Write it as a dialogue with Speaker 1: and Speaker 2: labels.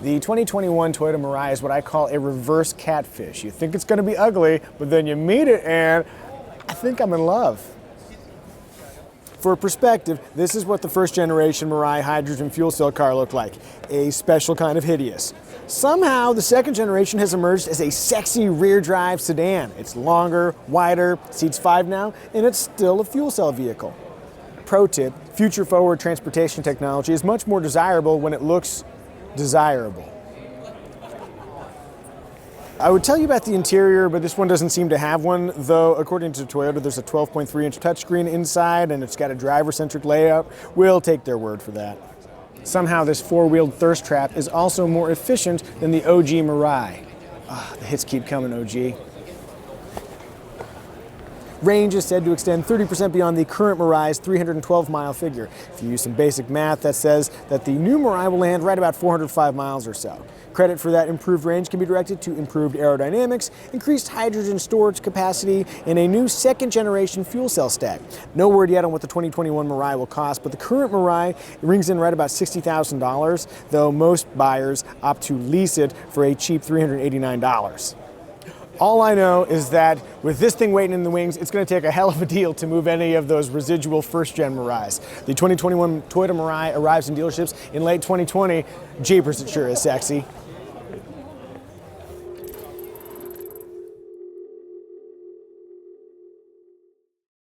Speaker 1: The 2021 Toyota Mirai is what I call a reverse catfish. You think it's going to be ugly, but then you meet it and I think I'm in love. For perspective, this is what the first generation Mirai hydrogen fuel cell car looked like, a special kind of hideous. Somehow, the second generation has emerged as a sexy rear drive sedan. It's longer, wider, seats 5 now, and it's still a fuel cell vehicle. Pro tip, future forward transportation technology is much more desirable when it looks desirable. I would tell you about the interior, but this one doesn't seem to have one, though according to Toyota there's a 12.3-inch touchscreen inside and it's got a driver-centric layout. We'll take their word for that. Somehow this four-wheeled thirst trap is also more efficient than the OG Mirai. The hits keep coming, OG. Range is said to extend 30% beyond the current Mirai's 312-mile figure. If you use some basic math, that says that the new Mirai will land right about 405 miles or so. Credit for that improved range can be directed to improved aerodynamics, increased hydrogen storage capacity, and a new second-generation fuel cell stack. No word yet on what the 2021 Mirai will cost, but the current Mirai rings in right about $60,000, though most buyers opt to lease it for a cheap $389. All I know is that with this thing waiting in the wings, it's going to take a hell of a deal to move any of those residual first-gen Mirais. The 2021 Toyota Mirai arrives in dealerships in late 2020. Jeepers, it sure is sexy.